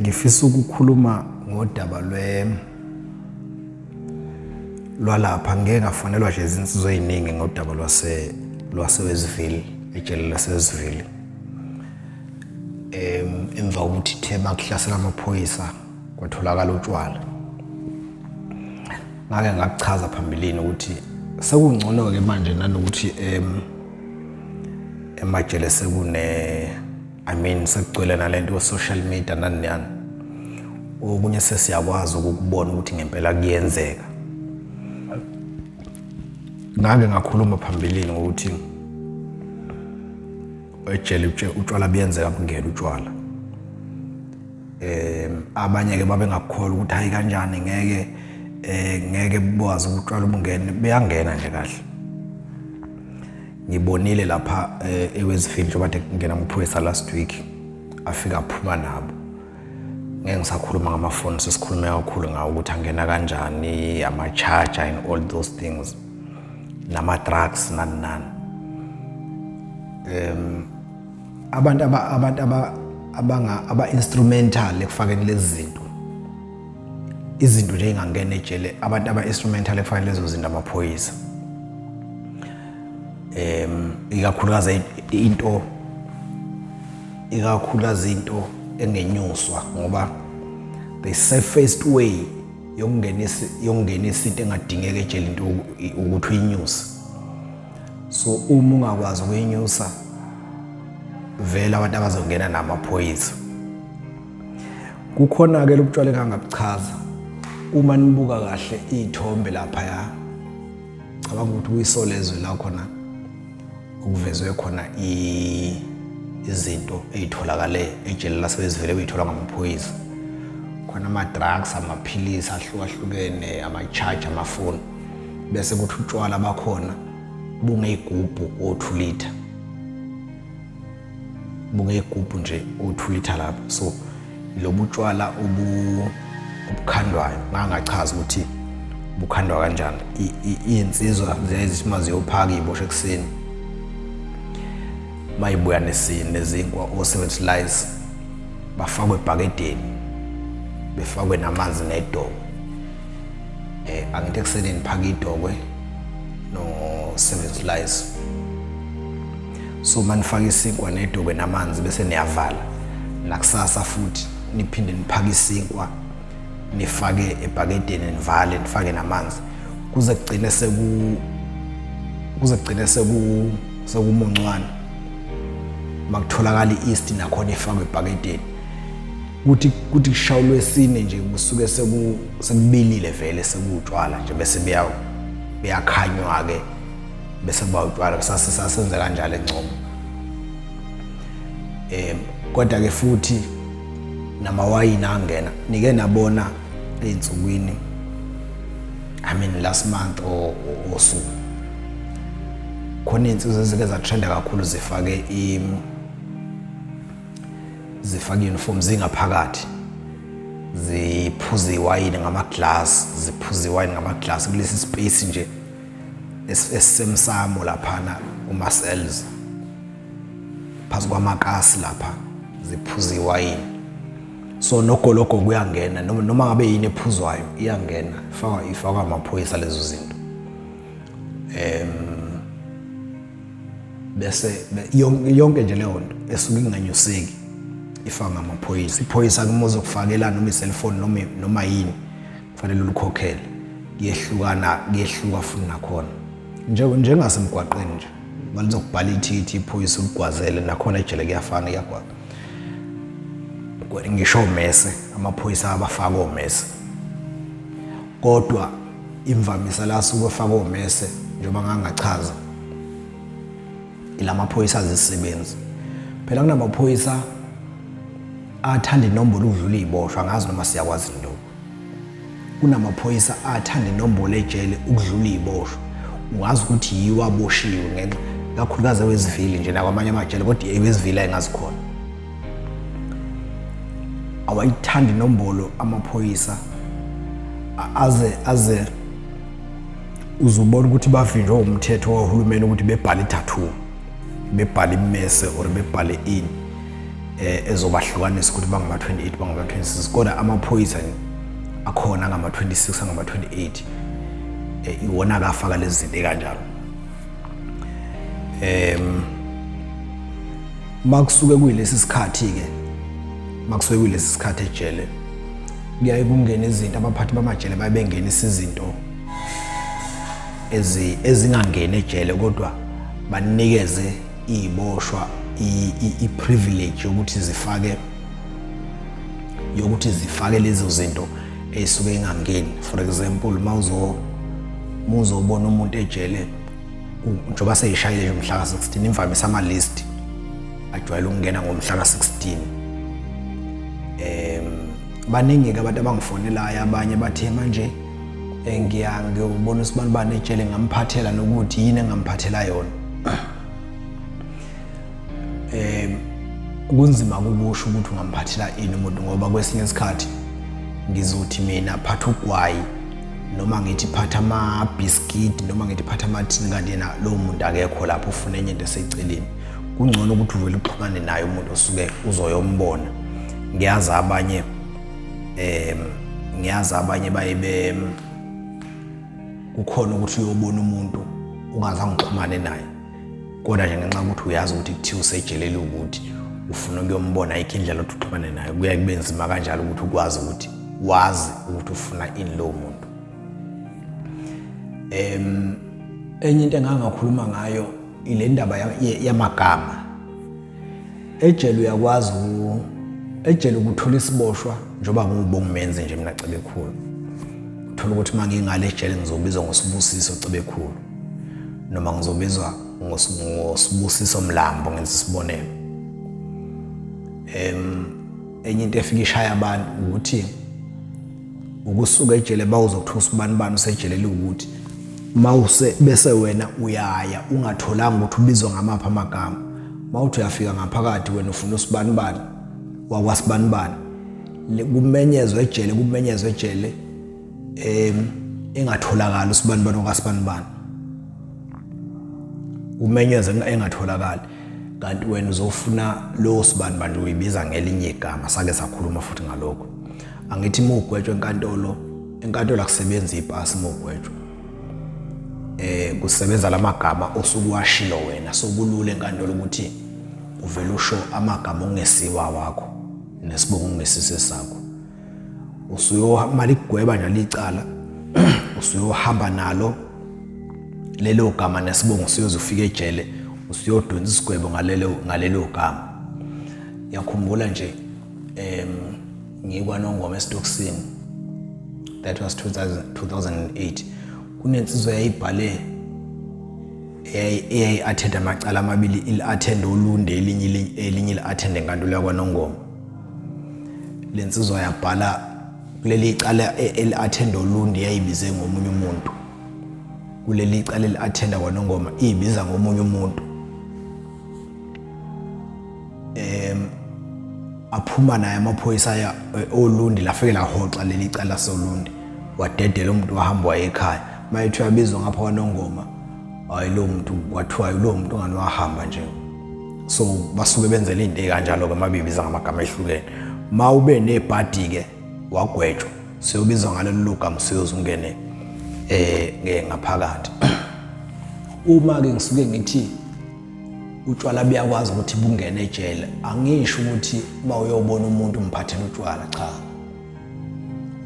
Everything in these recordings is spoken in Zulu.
Ngifisa ukukhuluma ngodaba lwalapha ngeke ngafonelwa nje izinsizwa eziningi ngodaba lwasewesivile ejele lasewesivile. Emva kokuthi ithema kuhlasela amaphoyisa kwatholakala utshwala. Ngake ngakuchaza phambilini ukuthi sekungcono ke manje nanokuthi emajele sekugcwele nalento social media nani. Okunye sesiyakwazi ukubona ukuthi ngempela kuyenzeka. Ngake ngakhuluma phambilini ukuthi ejele utshwala buyenzeka kungena utshwala. Abanye ke babengakukholwa ukuthi hayi kanjani ngeke bukwazi ukutshwala ubungene beyangena nje kahle. Ngibonile lapha ewesivile njengoba kungena amaphoyisa last week afika aphuma nabo. Ngeke ngisakhuluma ngamafoni sesikhulume kakhulu ngawo ukuthi angena kanjani ama charger and all those things nama drugs nani. Abantu aba instrumental ekufakeni lezi zinto. Izinto nje ingangena ejele abantu aba instrumental ekufakeni lezo zinto amaphoyisa. Ikakhulukazi into engenyuswa ngoba the safest way yokungenisa into engadingeka ejele into ukuthi uyinyuse. So uma ungakwazi ukuyinyusa vele abantu abazongena namaphoyisa. Kukhona ke lokutshwala engangabuchaza uma nibuka kahle izithombe lapha ya. Cabanga ukuthi kuyisolezwe la khona ukuvezwe khona izinto ezitholakale ejele lasewesivile ezitholwa ngamaphoyisa. Khona ama drugs, amaphilisi ahlukahlukene, ama charge, amafoni. Bese kuthi utshwala bakhona bungeyigubhu o2 liter. Bungeyigubhu nje o2 liter lapha. So lobu utshwala ubukhandwayo ngangachaza ukuthi bukhandwa kanjani. Izinsizwa ziyazima ziyophaka iziboshe ekseni. Mayibuya nezinkwa o70 lies bafakwe ebhakedeni befakwe namanzi nedobo. Angithi ekseni niphaka idokwe no 70 lies. So manifaka isinkwa nedokwe namanzi bese niyavala. Nakusasa futhi niphinde niphaka isinkwa nifake ebhakedeni nivale nifake namanzi kuze kugcine sekumuncwane. Makutholakala iEast nakhona ifakwe ebhakedeni. Kuthi kushawulwe esine nje kusuke sekubilile vele sekutshwala nje bese beyakhanywa ke bese bawutshwala sasenza kanjalo engcomo. Kodwa ke futhi namawayini angena nike nabona einsukwini last month or so khona insizwe ezike zatrenda kakhulu zifake uniform zingaphakathi ziphuze iwayini ngamaglass kulesi space nje esisemsamo laphana uMarcel's phansi kwamakasi lapha ziphuze iwayini. So nogologo kuyangena noma ngabe yini ephuzwayo iyangena ifakwa amaphoyisa lezo zinto. Bese yonke nje leyo nto esuke inganyuseki ifaka amaphoyisa. Iphoyisa kumoza ukufakela noma iselfone noma yini kufanele ulukhokhele. Kuyehluka futhi nakhona. Njengasemgwaqeni nje balizokubhala ithikithi iphoyisa ukugwazele nakhona ejele kuyafana iyagwaza. Ngisho umese amaphoyisa abafaka omese. Kodwa imvamisa la suke efaka omese njengoba ngangachaza ilamaphoyisa azisebenzi. Phela kunamaphoyisa athanda inombolo ukudlula iziboshwa angazi noma siyakwazi lokho. Kunamaphoyisa athanda inombolo ejele ukudlula iziboshwa. Ungazi ukuthi yiwa aboshiwe ngenxa kakhulukazi wesivile nje nakwamanye amajele kodwa ewesivile ayingazikhona. Awayithanda inombolo amaphoyisa aze uzubona ukuthi bavinjwe umthetho wahulumeni ukuthi bebhale tattoo, bebhale imese or bebhale ini. ezobahlukanisa ukuthi bangama 28 bangama 26 kodwa amaphoyisa akhona ngama 26 angama 28 iwona akafaka lezi zinto kanjalo. Makusuke kuyilesi sikhathi ke makusuke kuyilesi sikhathi ejele kuyaye kungena izinto abaphathi bamajele babengenisa izinto ezingangena ejele kodwa banikeze iboshwa i-privilege yokuthi zifake lezo zinto ezisuke ingangeni. For example muzobona umuntu ejele njoba seyishayile umhla ka-16 imvamisa ama-list ajwayele ukungena ngomhla ka-16. Baningi-ke abantu abangifonelayo abanye bathe manje ngiyobona usibanibani ejele ngamphathela nokuthi yini engamphathela yona. Kunzima ukusho ukuthi ungamphathela ini umuntu ngoba kwesinye isikhathi ngizothi mina phatha ugwayi noma ngithi phatha ama-biscuit noma ngithi phatha amathini kanti yena lowo muntu akekho lapho ufuna enye into eseceleni. Kungcono ukuthi uvele uxhumane naye umuntu osuke uzoyombona. Ngiyazi abanye baye kukhona ukuthi uyobona umuntu ungazange uxhumane naye kodwa nje ngenxa ukuthi uyazi ukuthi kuthiwa usejelele ukuthi ufuna ukuyombona ayikho indlela ukuthi uxhumane naye kuya kube nzima kanjalo ukuthi ukwazi ukuthi ufuna ini lowo muntu. Enye into engangakhuluma ngayo ile ndaba yamagama. Ejele uyakwazi ejele ukuthola isiboshwa njoba ngumenze nje mina Cebekhulu. Uthola ukuthi mangingale ejele ngizobizwa ngoSibusiso Cebekhulu noma ngizobizwa ngoSibusiso Mlambo ngenza isibonelo. Enye into efika ishaya abantu ukuthi ukusuka ejele bawuzokuthusa ubanibani usejelele ukuthi mawuse bese wena uyaya ungatholanga ukuthi ubizwa ngamapha amagama. Mawuthi uyafika ngaphakathi wena ufuna usibanibani wakwasibanibani kumenyezwe ejele engatholakala usibanibani wakasibanibani umenyezwe engatholakala kanti wena uzofuna lo sibanibani uyibiza ngelinye igama. Sake sakhuluma futhi ngalokho. Angithi mugwetshwe enkantolo akusebenza ipasi mugwetshwe. Kusebenza lamagama osukwashilo wena sokulula enkantolo ukuthi uvele usho amagama ongesiwa wakho nesibongo ongesise sakho. Mali kugweba njalo icala usuyohamba nalo lelo gama nesibongo usiyozufika ejele usiyodonsa isigwebo ngalelo gama. Ngiyakhumbula nje ngikwaNongoma eStokisini, that was 2008. Kunensizwa yayibhale eyayi-attend amacala amabili, ili-attend uLunde elinye ili-attend enkantolo yakwaNongoma. Le nsizwa yabhala kuleli icala eli-attend uLunde yayibize ngomunye umuntu, kuleli icala eli-attend kwaNongoma iyibiza ngomunye umuntu. Aphuma naye amaphoyisa oLunde lafike lahoxa leli icala soLunde wadedela umuntu wahamba waye ekhaya. Mayithi uyabizwa ngapha kwaNongoma hayi lo muntu kwathiwa lo muntu ongani wahamba nje. So basuke benzela into ekanjalo ke mabibiza ngamagama ehlukene. Mawube nebhadi ke wagwetshwa siyobizwa ngalelo gama siyozungene ngaphakathi. Uma ke ngisuke ngithi utshwala buyakwazi ukuthi bungene ejele, angisho ukuthi mawuyobona umuntu umphathela utshwala, cha.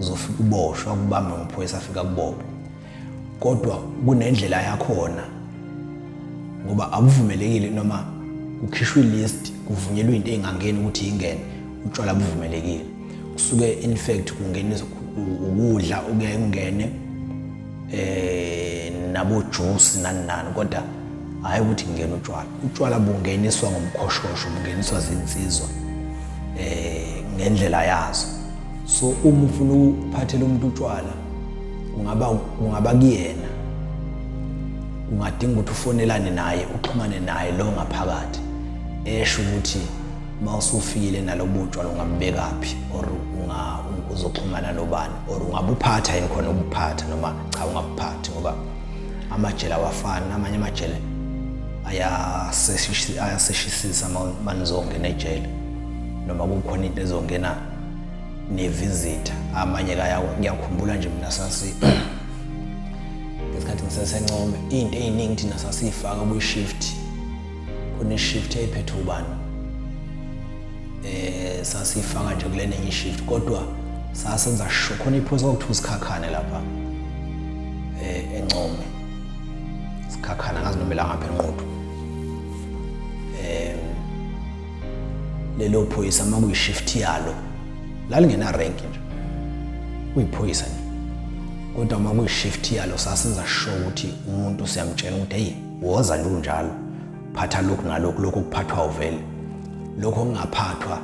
Uzofika uboshwa kubambe ngophoyisa afika kubopha. Kodwa kunendlela yakhona ngoba akuvumelekile noma kukhishwe ilist kuvunyelwe into engangeni ukuthi ingene utshwala buvumelekile. Kusuke in fact kungenisa ukudla okuyaye kungene nabo juice nani kodwa hayi ukuthi ngene utshwala. Utshwala bungeniswa ngomkhoshosho, bungeniswa zinsizwa ngendlela yazo. So uma ufuna ukuphathela umuntu utshwala ungaba kuyena, ungadinga ukuthi ufonelane naye uxhumane naye lo ngaphakathi esho ukuthi mawusufikile nalobo utshwala ungambekaphi or uzoxhumana nobani or ungabuphatha yini khona ubuphatha noma cha ungabuphathi ngoba amajele awafani. Amanye amajele ayaseshisisa manizongena ejele noma kukhona into ezongena nevisitor. Amanye ngiyakhumbula nje mina ngesikhathi ngisesencome into eziningi thina sasifaka kwi-shift. Khona i-shift eyiphethe ubani sasifaka nje kulena enye i-shift, kodwa sasenza khona iphuzu okuthiwa isikhakhane lapha encome. Isikhakhane ngazi noma la ngapha enquthu. Lelo phoyisa uma kuyi-shift yalo lalingena rank nje, kuyiphoyisa nje, kodwa uma kuyi-shift yalo sasenza sure ukuthi umuntu siyamtshela ukuthi hey, woza nje unjalo, phatha lokhu nalokhu, lokhu kuphathwa uvele, lokho kungaphathwa.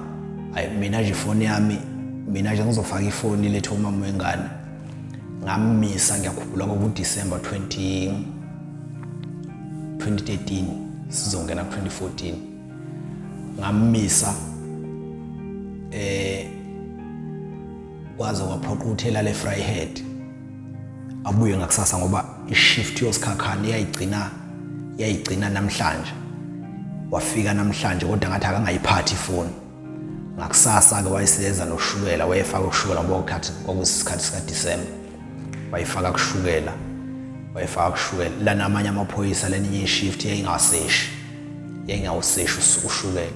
Hayi mina nje ifoni yami, mina nje ngizofaka ifoni lethu umama wengane ngammisa. Ngiyakhumbula ngoDisemba 2013 sizongena ku-2014 ngammisa. Kwaze kwaphoqa ukuthi elale Vryheid abuye ngakusasa ngoba i-shift yosikhakhane yayigcina namhlanje. Wafika namhlanje kodwa ngathi akangayiphathi ifoni. Ngakusasa-ke wayeseza noshukela, wayefaka ushukela ngoba kwakuyisikhathi sikaDisemba, wayefaka kushukela. La namanye amaphoyisa leninye i-shift yayingawuseshi ushukela.